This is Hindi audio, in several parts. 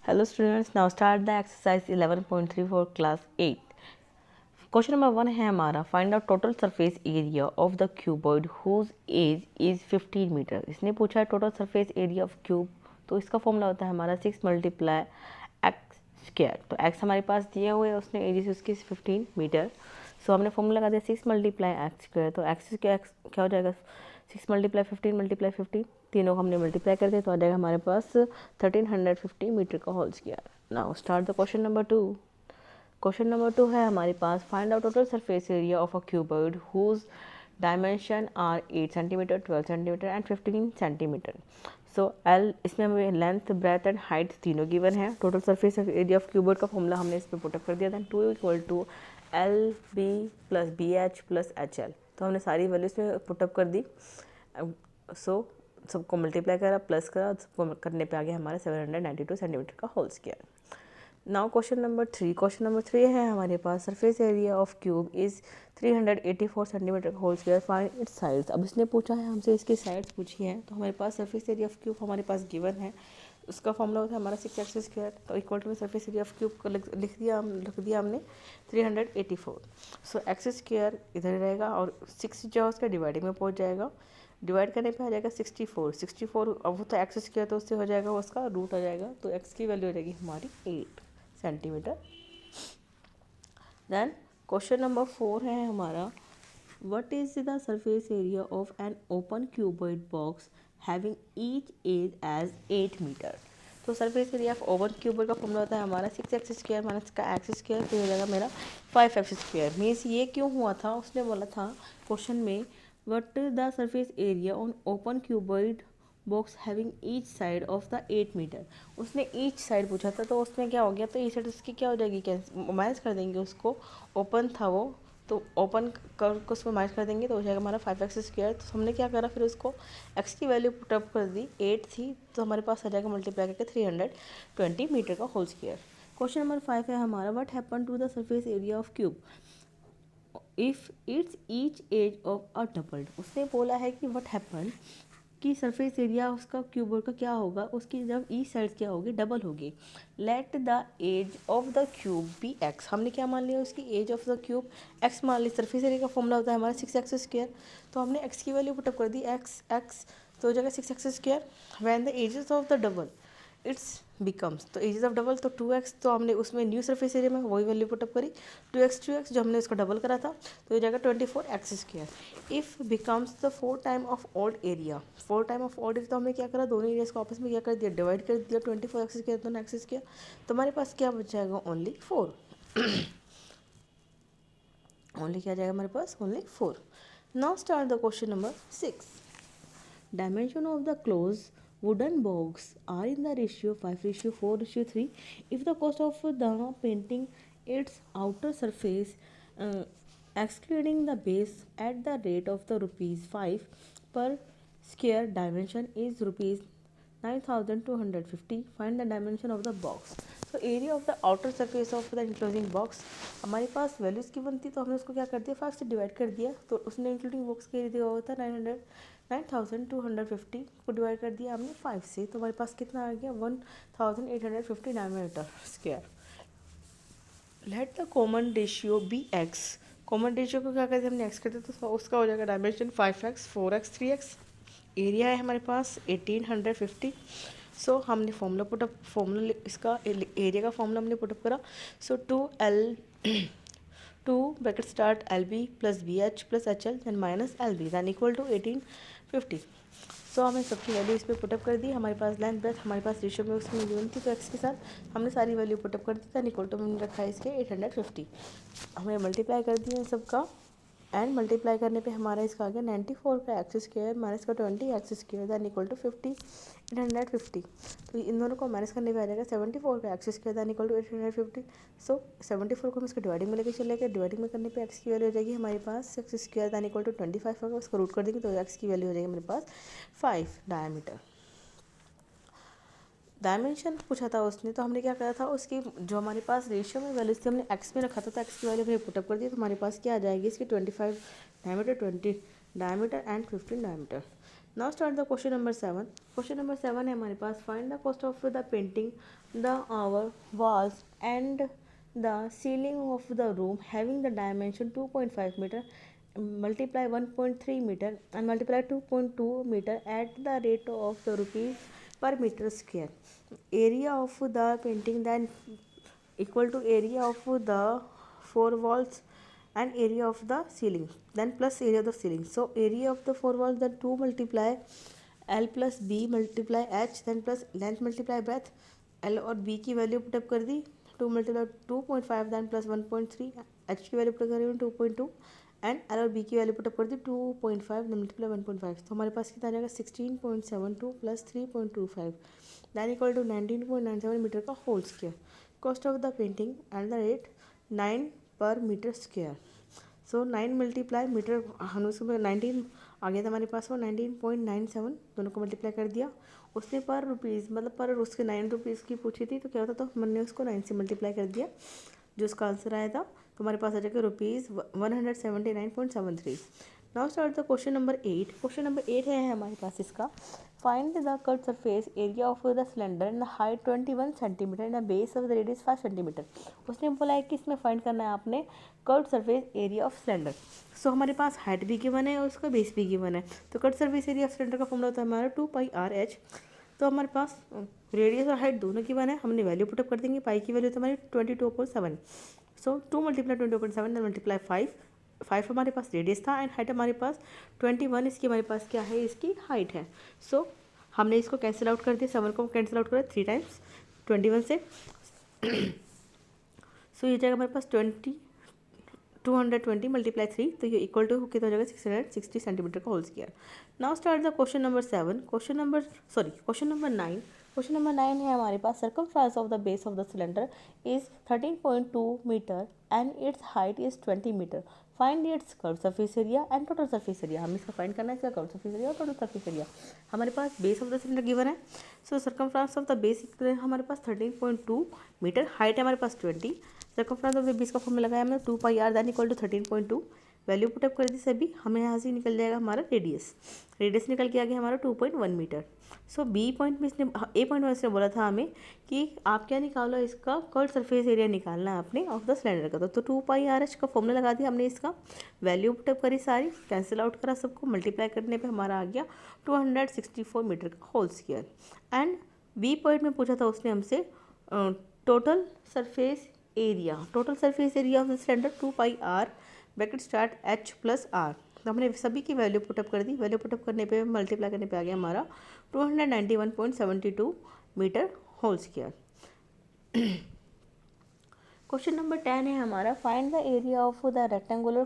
Hello students, now start the exercise 11.3 for class 8. Question number 1 है हमारा, find out total surface area of the cuboid whose edge is 15 metre. इसने पूछा है total surface area of cube, तो इसका फॉर्मूला होता है हमारा 6 मल्टीप्लाई एक्स स्क्वायर। तो एक्स हमारे पास दिए हुए है, उसने एरिया उसकी 15 मीटर। सो हमने फॉर्मूला लगा दिया 6 मल्टीप्लाई एक्स स्क्वायर। तो एक्स क्या हो जाएगा, 6 मल्टीप्लाई 15 तीनों को हमने मल्टीप्लाई कर दिया तो आ जाएगा हमारे पास 1350 मीटर का whole square. Now start the question number 2। Question number 2 है हमारे पास, find out total surface area of a cuboid whose dimension are 8 centimetre, 12 centimetre and 15 centimetre. So L, इसमें हमें लेंथ, ब्रेथ एंड हाइट तीनों गिवन है। Total surface area of cuboid का फॉर्मूला हमने इस पर पुटअप कर दिया था, 2 equal to L b plus b h plus h l. तो हमने सारी वैल्यू इसमें पुटअप कर दी। सो सबको मल्टीप्लाई करा, प्लस करा, सबको करने पे आ गया हमारे 792 सेंटीमीटर का whole square. Now question number 3। Question number 3 है हमारे पास, surface area of cube is 384 centimetre whole square, find its sides. अब इसने पूछा है हमसे इसकी साइड्स पूछी है, तो हमारे पास सरफेस एरिया ऑफ क्यूब हमारे पास गिवन है। उसका फॉर्मूला होता है हमारा 6x स्क्वायर। तो इक्वल टू में सरफेस एरिया ऑफ क्यूब को लिख दिया हमने 384। सो एक्स स्क्वायर इधर रहेगा और 6 जो है उसका डिवाइडिंग में पहुंच जाएगा। डिवाइड करने पे आ जाएगा 64। अब वो तो एक्स स्क्वायर, तो उससे हो जाएगा उसका रूट आ जाएगा, तो एक्स की वैल्यू हो जाएगी हमारी 8 सेंटीमीटर। देन क्वेश्चन नंबर 4 है हमारा, what is the surface area of an open cuboid box having each edge edge 8 metre. तो surface area of open cuboid का फॉर्मूला होता है हमारा 6x स्क्वायर माइनस का एक्स स्क्वायर, तो हो जाएगा मेरा 5x स्क्वायर। मीन्स ये क्यों हुआ था, उसने बोला था क्वेश्चन में, what the surface area on open cuboid box having each side of the 8 metre. उसने ईच साइड पूछा था, तो उसमें क्या हो गया, तो ईच साइड उसकी क्या हो जाएगी, माइनस कर देंगे उसको। ओपन था वो, तो ओपन कर उसको माइनस कर देंगे तो हो जाएगा हमारा 5x स्क्वायर। तो हमने क्या करा, फिर उसको x की वैल्यू पुटअप कर दी, 8 थी, तो हमारे पास आ जाएगा मल्टीप्लाई करके 320 मीटर का होल स्क्वायर। क्वेश्चन नंबर 5 है हमारा, what happen to the surface area of cube if its each edge of a doubled. उसने बोला है कि व्हाट हैपन कि सरफेस एरिया उसका क्यूबॉइड का क्या होगा, उसकी जब ईच साइड क्या होगी, डबल होगी। Let the edge of the cube be x. हमने क्या मान लिया, उसकी edge of the cube x मान ली। सरफेस एरिया का फॉर्मूला होता है हमारा 6x स्क्वायर, तो हमने एक्स की वैल्यू पुटअप कर दी, एक्स तो हो जाएगा 6x square. When the edges of the double its becomes, तो एजेस ऑफ डबल तो 2x, तो हमने उसमें न्यू सरफेस एरिया में वही वैल्यू पुटअप करी, 2x जो हमने उसका डबल करा था, तो हो जाएगा 24x square. If becomes the 4 time of old area, 4 time of old area, तो हमने क्या करा, दोनों एरियाज को आपस में क्या कर दिया, डिवाइड कर दिया, 24x स्क्वायर दोनों एक्स स्क्वायर, तो हमारे पास क्या बच जाएगा, ओनली 4। ओनली क्या जाएगा हमारे पास, only 4। Now start the question number 6। Dimension of the closed wooden box are in the ratio 5:4:3. If the cost of the painting its outer surface, excluding the base, at the rate of the rupees 5 per square dimension is rupees 9250, find the dimension of the box. So area of the outer surface of the enclosing box, हमारे पास वैल्यूज़ की बनती, तो हमने उसको क्या कर दिया, 5 से डिवाइड कर दिया, तो उसने इंक्लूडिंग बॉक्स का एरिया होता है 9250 को डिवाइड कर दिया हमने 5 से, तो हमारे पास कितना आ गया, 1850 diameter square. Let the common ratio be x. Common ratio को क्या करते हैं, हमने एक्स करते, तो उसका हो जाएगा dimension 5x 4x 3x। Area है हमारे पास 1850। सो हमने फॉर्मूला इसका एरिया का फॉर्मूला हमने पुटअप करा। So 2 bracket start l b plus b h plus h l then minus l b then equal to 1850। So हमने सबकी वैल्यू इस पर पुटअप कर दी। हमारे पास लेंथ ब्रेथ हमारे पास रेशियो में उसमें गिवन थी, तो एक्स के साथ हमने सारी वैल्यू पुटअप कर दी, दैन इक्वल टू हमने रखा है इसके 850। हमने मल्टीप्लाई कर दिया सबका, एंड मल्टीप्लाई करने पे हमारा इसका आ गया 94 का एक्स स्क्वायर माइनस का 20 x square then equal to 50 850। तो इन दोनों को माइनस करने पे आ जाएगा 74 का x square then equal to 850। So 74 को हम इसको डिवाइडिंग में लेकर चले गए, डिवाइडिंग में करने पे एक्स की वैल्यू हो जाएगी हमारे पास x square then equal to 25 होगा, उसको रूट कर देंगे तो एक्स की वैल्यू हो जाएगी हमारे पास 5 डायमीटर। डायमेंशन पूछा था उसने, तो हमने क्या करा था, उसकी जो हमारे पास रेशियो में वैल्यूज थी हमने एक्स में रखा था, तो एक्स की वैल्यू हमने पुटअप कर दी, तो हमारे पास क्या आ जाएगी, इसकी 25 diameter, 20 diameter and 15 diameter. Now start the question number 7. Question number 7 है हमारे पास, find the cost of the painting the our walls and the ceiling of the room having the dimension 2.5 metre multiply 1.3 meter and multiply 2.2 meter at the rate of the rupees per meter square. Area of the painting then equal to area of the four walls and area of the ceiling, then plus area of the ceiling. So area of the four walls, then 2 multiply L plus B multiply H, then plus length multiply breadth. L और B की वैल्यू पुटअप कर दी, 2 multiply 2.5 then plus 1.3, H की वैल्यू पुटअप कर रही हूँ 2.2 एंड L और B की वैल्यू पुटअप कर दी 2.5 मल्टीप्लाई 1.5. तो हमारे पास कितना आ जाएगा 16.72 plus 3.25 then equal to 19.97 metre का whole square. Cost of the painting at the rate 9 per metre square. So 9 multiply metre, हम उसमें 19 आ गया था हमारे पास, वो 19.97 दोनों को मल्टीप्लाई कर दिया. उसने पर रुपीज़ मतलब पर उसके 9 रुपीज़ की पूछी थी, तो क्या होता, तो हमने उसको 9 से मल्टीप्लाई कर दिया, जो उसका आंसर आया था. तो हमारे पास आ जाएगा rupees 179.73. Now start the question number 8. Question number 8 है हमारे पास इसका, find the cut surface area of the cylinder in the height 21 centimetre in the base of the radius 5 centimetre. उसने बोला है कि इसमें फाइंड करना है आपने cut surface area of cylinder. So हमारे पास हाइट भी गिवन है और उसका बेस भी गिवन है. तो cut surface area of cylinder का फॉर्मूला होता है हमारा 2πr/h. तो हमारे पास रेडियस और हाइट दोनों गिवन है, हमने वैल्यू पुटअप कर देंगे. पाई की वैल्यू तो हमारी 22.7. सो 2 मल्टीप्लाई 22.7 मल्टीप्लाई 5 हमारे पास रेडियस था एंड हाइट हमारे पास 21, इसकी हमारे पास क्या है, इसकी हाइट है. सो हमने इसको कैंसिल आउट कर दिया, 7 को कैंसिल आउट करा 3 टाइम्स 21 से. सो ये जाएगा हमारे पास 220 मल्टीप्लाई 3, तो ये इक्वल टू कितना हो जाएगा 660 सेंटीमीटर का whole square. Now start the question number 7. Question number 9. Question number 9 है हमारे पास, circumference of the base of the cylinder is 13.2 metre and its height is 20 metre. Find its curve surface area and total surface area. हमें इसका फाइंड करना है, इसका कर्व सरफेस एरिया और टोटल सरफेस एरिया. हमारे पास base of the cylinder given है. So circumference of the base हमारे पास 13.2 मीटर, हाइट है हमारे पास 20. सर्कमफ्रेंस ऑफ द बेस का फॉर्मूला लगाया हमने 2πr then equal to 13.2. Value put up कर दी सभी, हमें यहाँ से निकल जाएगा हमारा रेडियस निकल के आ गया हमारा 2.1 मीटर. सो बी पॉइंट में ए पॉइंट में इसने बोला था हमें कि आप क्या निकालो, इसका कर्व सरफेस एरिया निकालना है आपने ऑफ द सिलेंडर का. तो 2πr/h का फॉर्मूला लगा दिया हमने, इसका वैल्यू पुटअप करी सारी, कैंसिल आउट करा सबको, मल्टीप्लाई करने पे हमारा आ गया 264 मीटर का whole square. And B point में पूछा था उसने हमसे total surface area of the cylinder 2πr bracket start h plus r. तो हमने सभी की वैल्यू पुटअप कर दी. वैल्यू पुटअप करने पे मल्टीप्लाई करने पे आ गया हमारा 291.72 metre whole square. Question number 10 है हमारा, find the area of the rectangular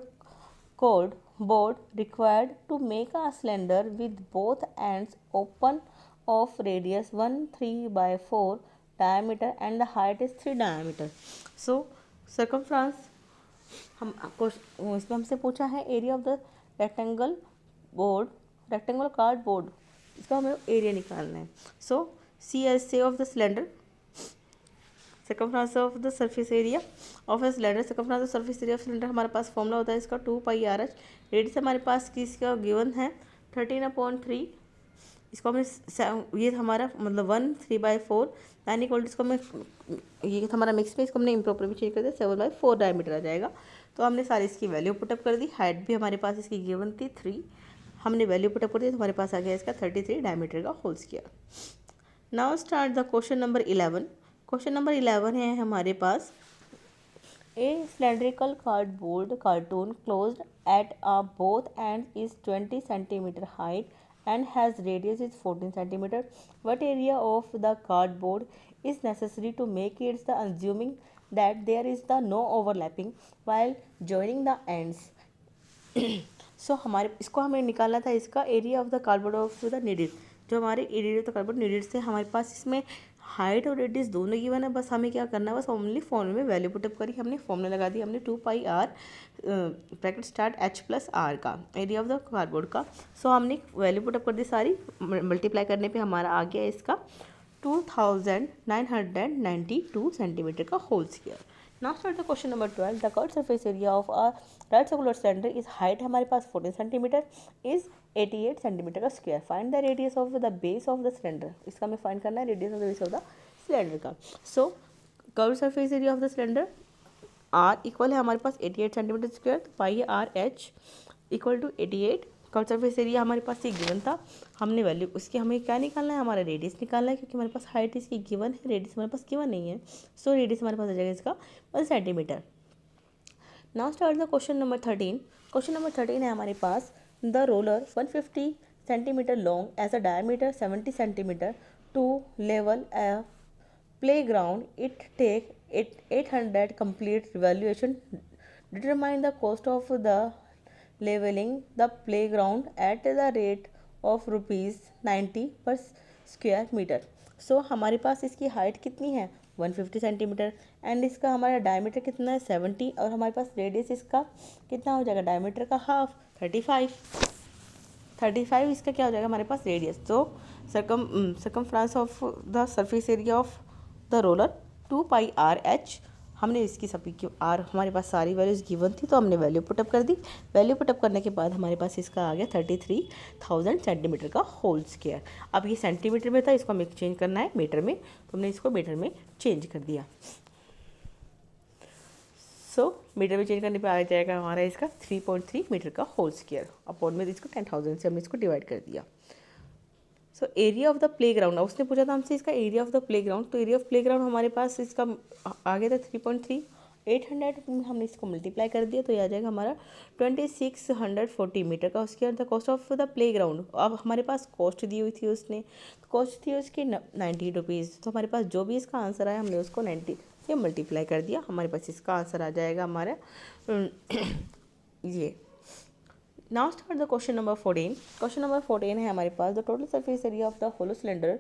cardboard required to make a cylinder with both ends open of radius 1/3/4 diameter and the height is 3 diameter. So circumference हम आपको इसमें हमसे पूछा है area of the rectangular cardboard, इसका हमें एरिया निकालना है. So CSA of the cylinder, circumference of the surface area of the cylinder, circumference of surface area of cylinder हमारे पास फॉर्मूला होता है इसका 2πr/h. रेडियस हमारे पास किसका गिवन है 13/3. इसको हमने ये हमारा मतलब 1/3/4 दैन इक्वल टू, इसको हमें ये हमारा मिक्स में, इसको हमने इम्प्रॉपर भी चेंज कर दिया 7/4 डायमीटर आ जाएगा. तो हमने सारी इसकी वैल्यू पुटअप कर दी. हाइट भी हमारे पास इसकी गिवन थी 3, हमने वैल्यू पुटअप कर दी, तो हमारे पास आ गया इसका 33 डायमीटर का whole square. Now start the question number 11. Question number 11 है हमारे पास, ए cylindrical cardboard cartoon closed at both ends is 20 centimeter height and has radius is 14 centimeter. What area of the cardboard is necessary to make it the assuming that there is the no overlapping while joining the ends. सो हमारे इसको हमें निकालना था इसका area of the cardboard of the needle. जो हमारे area of the cardboard needle से हमारे पास इसमें हाइट और रेडियस दोनों गिवन है. बस हमें क्या करना है, बस ओनली फॉर्मूले में वैल्यू पुटअप करी, हमने फॉर्मूला लगा दिया हमने 2πr bracket start h plus r का एरिया ऑफ द कार्डबोर्ड का. सो हमने वैल्यू पुटअप कर दी सारी, मल्टीप्लाई करने पे हमारा आ गया इसका 2992 सेंटीमीटर का whole square. Now start the question number 12. The curve surface area of a right circular cylinder is height हमारे पास 14 सेंटीमीटर, इज 88 सेंटीमीटर का square. Find the radius of the base of the cylinder, इसका हमें फाइंड करना है radius of the base of the cylinder का। So curve surface area of the cylinder are equal है हमारे पास 88 सेंटीमीटर स्क्वायर, तो पाई r h equal to 88। Curve surface area हमारे पास ये गिवन था, हमने वैल्यू उसकी हमें क्या निकालना है, हमारा रेडियस निकालना है, क्योंकि हमारे पास हाइट इसकी गिवन है, रेडियस हमारे पास गिवन नहीं है। सो रेडियस हमारे पास आ जाएगा इसका 1 centimetre. Now start the question number 13। Question number 13 है हमारे पास, the roller 150 centimetre long as a diameter 70 centimetre to level a playground, it take 800 complete evaluation. Determine the cost of the leveling the playground at the rate of rupees 90 per square meter. सो हमारे पास इसकी हाइट कितनी है 150 सेंटीमीटर एंड इसका हमारा डायमीटर कितना है 70 और हमारे पास रेडियस इसका कितना हो जाएगा, डायमीटर का हाफ 35 इसका क्या हो जाएगा हमारे पास रेडियस। तो circumference of the surface area of the roller 2 pi r H. हमने इसकी सभी की आर हमारे पास सारी वैल्यूज गिवन थी, तो हमने वैल्यू पुटअप कर दी। वैल्यू पुटअप करने के बाद हमारे पास इसका आ गया 33,000 सेंटीमीटर का होल स्क्वायर। अब ये सेंटीमीटर में था, इसको हमें चेंज करना है मीटर में, तो हमने इसको मीटर में चेंज कर दिया। सो मीटर में चेंज करने पे आ जाएगा हमारा इसका 3.3 मीटर का होल स्क्वायर। अपॉन में इसको 10,000 से हमने इसको डिवाइड कर दिया। सो area of the play ground, उसने पूछा था हमसे इसका area of the play ground, तो एरिया ऑफ प्ले ग्राउंड हमारे पास इसका आ गया था 3.3। 800 हमने इसको मल्टीप्लाई कर दिया, तो ये आ जाएगा हमारा 2640 मीटर का square. The cost of the play ground, अब हमारे पास कॉस्ट दी हुई थी उसने, तो कॉस्ट थी उसकी 90 रुपीज़। तो हमारे पास जो भी इसका आंसर आया हमने उसको 90 से मल्टीप्लाई कर दिया, हमारे पास इसका आंसर आ जाएगा हमारा ये। Now start the question number 14। Question number 14 है हमारे पास, the total surface area of the hollow cylinder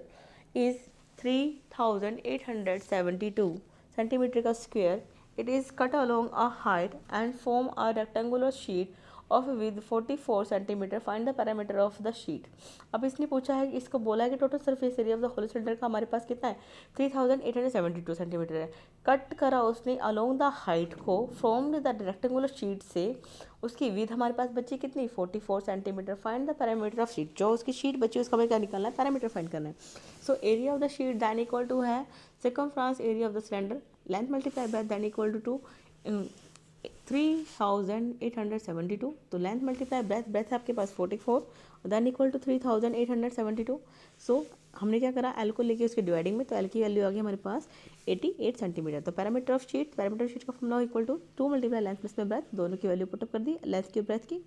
is 3872 centimetre का square. It is cut along a height and form a rectangular sheet of with 44 centimetre. Find the parameter of the sheet. अब इसने पूछा है, इसको बोला है कि total surface area of the hollow cylinder का हमारे पास कितना है 3872 सेंटीमीटर है। कट करा उसने अलोंग द हाइट को फ्रॉम द रेक्टेंगुलर शीट से, उसकी विथ हमारे पास बची कितनी 44 centimetre. Find the parameter of sheet, जो उसकी शीट बची उसका हमें क्या निकालना है, पैरामीटर फाइंड करना है। So area of the sheet then equal to है circumference area of the cylinder, length multiply by then equal to 3872, तो लेंथ मल्टीप्लाई ब्रेथ, ब्रेथ है आपके पास 44 दैन इक्वल टू 3872। सो हमने क्या करा, एल को लेके उसके डिवाइडिंग में, तो एल की वैल्यू आ गई हमारे पास 88 सेंटीमीटर। तो पैरामीटर ऑफ शीट का formula equal to 2 multiply length plus में ब्रेथ, दोनों की वैल्यू पुटअप कर दी, लेंथ की ब्रेथ की।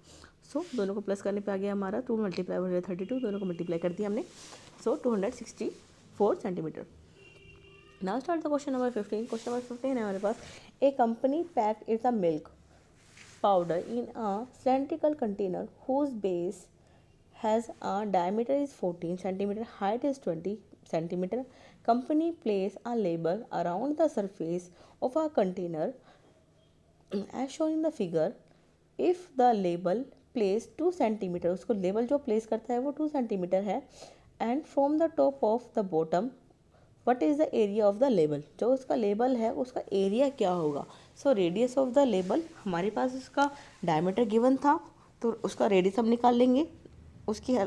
सो दोनों को प्लस करने पे आ गया हमारा 2 मल्टीप्लाई 132, दोनों को मल्टीप्लाई कर दिया हमने, so 264 centimetre. Now start the question number 15। Question number 15 है हमारे पास, a company pack its a milk powder in a cylindrical container whose base has a diameter is 14 centimeter, height is 20 centimeter. Company place a label around the surface of a container as shown in the figure. If the label place 2 centimeter, उसको लेबल जो प्लेस करता है वो 2 सेंटीमीटर है, and from the top of the bottom what is the area of the label, जो उसका लेबल है उसका एरिया क्या होगा। So radius of the label, हमारे पास उसका डायमीटर गिवन था, तो उसका रेडियस हम निकाल लेंगे उसकी।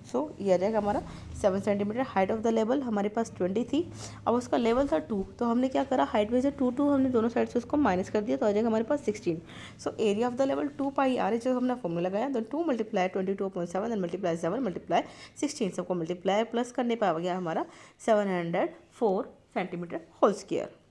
सो ये आ जाएगा हमारा 7 centimetre. Height of the label हमारे पास 20 थी, अब उसका लेवल था 2, तो हमने क्या करा, हाइट में से 2 हमने दोनों साइड से उसको माइनस कर दिया, तो आ जाएगा हमारे पास 16। So area of the level 2 pi r, जो हमने फॉर्मूला लगाया, तो 2 मल्टीप्लाई 22.7 एंड मल्टीप्लाई 7 मल्टीप्लाई 16, सबको मल्टीप्लाई प्लस करने पर आ गया हमारा 704 सेंटीमीटर होल स्क्वायर।